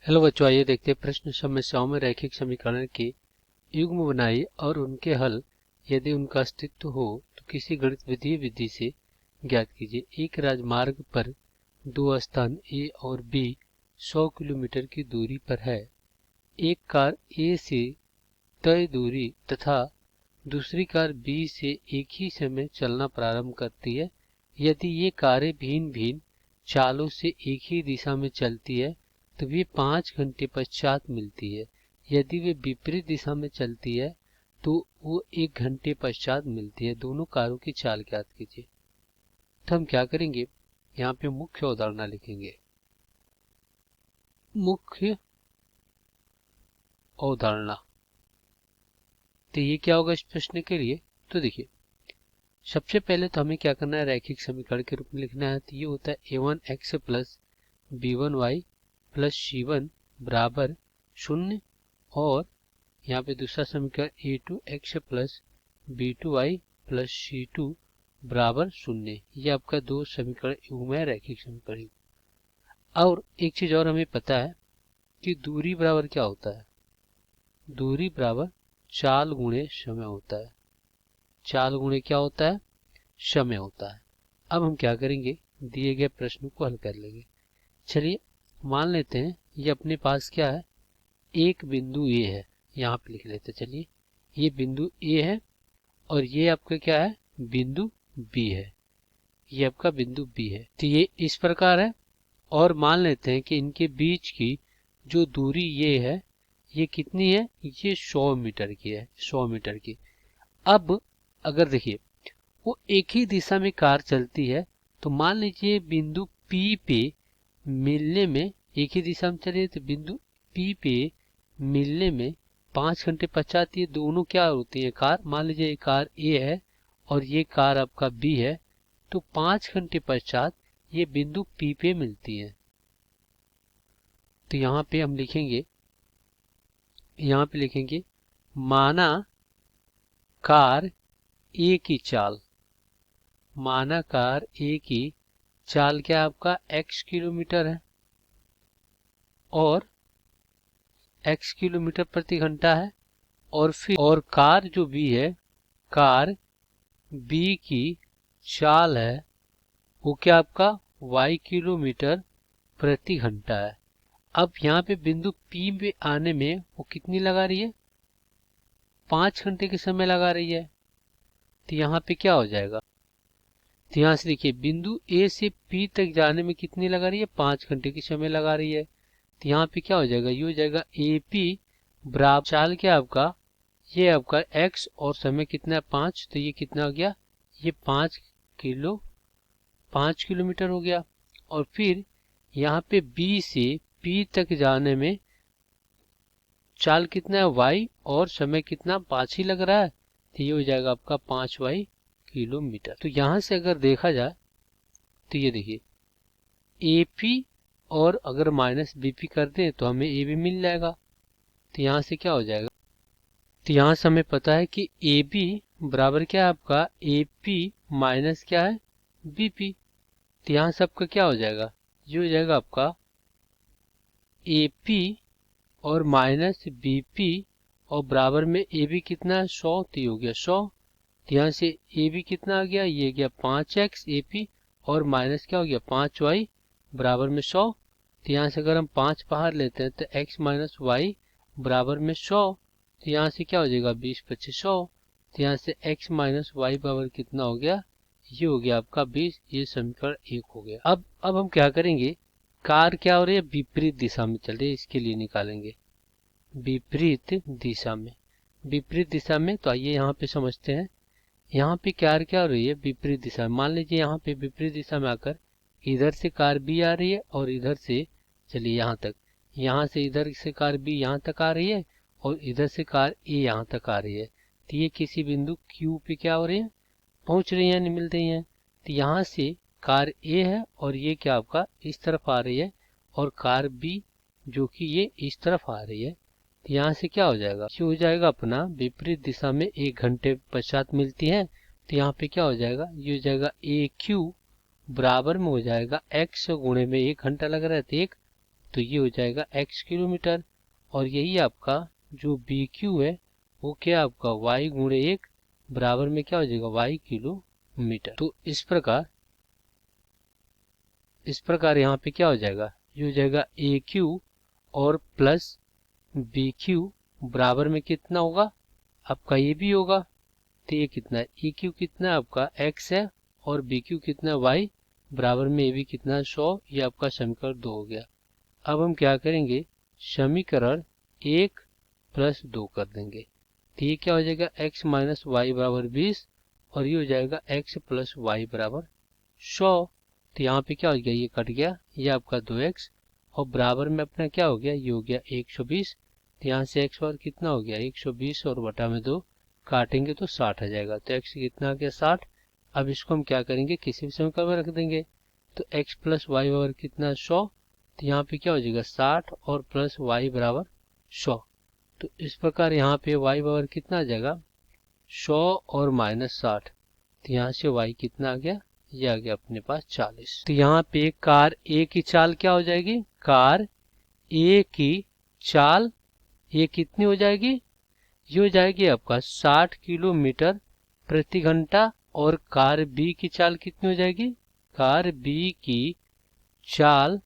Hello बच्चों, आइए देखते हैं प्रश्न समस्याओं में रैखिक समीकरण के युग्म बनाइए और उनके हल यदि उनका अस्तित्व हो तो किसी गणित विधि से ज्ञात कीजिए। एक राजमार्ग पर दो स्थान ए और बी 100 किलोमीटर की दूरी पर है। एक कार ए से तय दूरी तथा दूसरी कार बी से एक ही समय चलना प्रारंभ करती है। यदि ये कारें भिन्न भिन्न चालों से एक ही दिशा में चलती है तो वे 5 घंटे पश्चात मिलती है। यदि वे विपरीत दिशा में चलती है तो वो 1 घंटे पश्चात मिलती है। दोनों कारों की चाल ज्ञात कीजिए। तो हम क्या करेंगे, यहाँ पे मुख्य अवधारणा लिखेंगे। मुख्य अवधारणा, तो ये क्या होगा इस प्रश्न के लिए? तो देखिए, सबसे पहले तो हमें क्या करना है, रैखिक समीकरण के रूप में लिखना है। तो ये होता है a1x plus b1y plus c1 बराबर 0 और यहाँ पे दूसरा समीकरण a2x plus b2y plus c2 बराबर 0। ये आपका दो समीकरण युग्म है, रैखिक समीकरण। और एक चीज और हमें पता है कि दूरी बराबर क्या होता है, दूरी बराबर चाल गुणे समय होता है। चाल गुणे क्या होता है, समय होता है। अब हम क्या करेंगे, दिए गए प्रश्न को हल कर लेंगे। चलिए मान लेते हैं ये अपने पास क्या है, एक बिंदु ए है, यहाँ पे लिख लेते हैं। चलिए ये बिंदु ए है और ये आपका क्या है, बिंदु बी है। ये आपका बिंदु बी है। तो ये इस प्रकार है और मान लेते हैं कि इनके बीच की जो दूरी ये है, ये कितनी है, ये 100 मीटर की है, 100 मीटर की। अब अगर देखिए वो एक ही दिशा में कार चलती है तो मान लीजिए बिंदु P पे मिलने में, एक ही दिशा में चलिए तो बिंदु P पे मिलने में 5 घंटे पश्चात ये दोनों क्या होती है, कार। मान लीजिए ये कार A है और ये कार आपका B है, तो 5 घंटे पश्चात ये बिंदु P पे मिलती है। तो यहाँ पे हम लिखेंगे, यहाँ पे लिखेंगे माना कार A की चाल, माना कार A की चाल क्या आपका x किलोमीटर है और x किलोमीटर प्रति घंटा है। और फिर और कार जो B है, कार B की चाल है वो क्या आपका y किलोमीटर प्रति घंटा है। अब यहाँ पे बिंदु P पे आने में वो कितनी लगा रही है, 5 घंटे के समय लगा रही है। तो यहाँ पे क्या हो जाएगा, तो यहाँ से देखिए बिंदु A से P तक जाने में कितनी लगा रही है, 5 घंटे की समय लगा रही है। तो यहाँ पे क्या हो जाएगा, ये हो जाएगा AP बराबर चाल क्या आपका, ये आपका x और समय कितना है 5, तो ये कितना हो गया, ये 5 किलोमीटर हो गया। और फिर यहाँ पे B से P तक जाने में चाल कितना है y और समय कितना 5 ही लग रहा है, तो ये हो जाएगा आपका 5y किलोमीटर। तो यहाँ से अगर देखा जाए तो ये देखिए AP और अगर माइनस BP कर दें तो हमें AB मिल जाएगा। तो यहाँ से क्या हो जाएगा, तो यहाँ से हमें पता है कि AB बराबर क्या है आपका AP माइनस क्या है BP। तो यहाँ से आपका क्या हो जाएगा, ये हो जाएगा आपका AP और माइनस BP और बराबर में AB कितना है 100, तो ये हो गया 100। तो यहाँ से AB कितना आ गया, ये गया 5x AP और माइनस क्या हो गया 5y बराबर में 100। तो यहाँ से अगर हम 5 बाहर लेते हैं तो x माइनस y बराबर में 100। तो यहाँ से क्या हो जाएगा 20 25 100। तो यहाँ से x माइनस y बराबर कितना हो गया, ये हो गया आपका 20। ये समीकरण 1 हो गया। अब हम क्या करेंगे, कार क्या हो रही है, विपरीत दिशा में चल रही है, इसके लिए निकालेंगे विपरीत दिशा में। विपरीत दिशा में तो आइए यहाँ पे समझते हैं, यहाँ पे कार क्या हो रही है विपरीत दिशा में। मान लीजिए यहाँ पे विपरीत दिशा में आकर इधर से कार B आ रही है और इधर से चलिए यहाँ तक, यहाँ से इधर से कार B यहाँ तक आ रही है और इधर से कार A यहाँ तक आ रही है। तो ये किसी बिंदु Q पे क्या हो रही है, पहुंच रही है, नहीं मिल रही है। तो यहाँ से कार A है और ये क्या आपका इस तरफ आ रही है और कार B जो कि ये इस तरफ आ रही है। तो यहाँ से क्या हो जाएगा, ये हो जाएगा अपना विपरीत दिशा में 1 घंटे पश्चात मिलती है। तो यहाँ पे क्या हो जाएगा, ये हो जाएगा AQ बराबर में हो जाएगा x गुणे में 1 घंटा लग रहा है तो 1 तो ये हो जाएगा x किलोमीटर। और यही आपका जो बी क्यू है वो क्या आपका y गुणे 1 बराबर में क्या हो जाएगा y किलोमीटर। तो इस प्रकार यहाँ पे क्या हो जाएगा, ये हो जाएगा ए क्यू और प्लस बी क्यू बराबर में कितना होगा आपका ये भी होगा। तो ये कितना है, ई क्यू कितना है आपका x है और बी क्यू कितना है y बराबर में ये भी कितना है 100। ये आपका समीकरण 2 हो गया। अब हम क्या करेंगे, समीकरण 1 प्लस 2 कर देंगे। तो ये क्या हो जाएगा x माइनस वाई बराबर 20 और ये हो जाएगा x प्लस वाई बराबर 100। तो यहाँ पे क्या हो गया, ये कट गया, ये आपका 2x और बराबर में अपना क्या हो गया, ये हो गया 120। तो यहाँ से x बार कितना हो गया 120 और बटा में 2 काटेंगे तो 60 आ जाएगा। तो x कितना आ गया 60। अब इसको हम क्या करेंगे, किसी भी समीकरण में रख देंगे। तो x प्लस वाई बराबर कितना 100। तो यहाँ पे क्या हो जाएगा 60 और प्लस y बराबर 100। तो इस प्रकार यहाँ पे y बराबर कितना आ जाएगा 100 और माइनस 60। तो यहाँ से y कितना आ गया, ये आ गया अपने पास 40। तो यहाँ पे कार ए की चाल क्या हो जाएगी, कार ए की चाल ये कितनी हो जाएगी, ये हो जाएगी आपका 60 किलोमीटर प्रति घंटा। और कार बी की चाल कितनी हो जाएगी, कार बी की चाल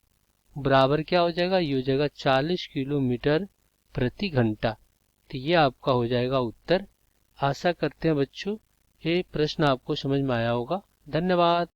बराबर क्या हो जाएगा, ये हो जाएगा 40 किलोमीटर प्रति घंटा। तो ये आपका हो जाएगा उत्तर। आशा करते हैं बच्चों ये प्रश्न आपको समझ में आया होगा। धन्यवाद।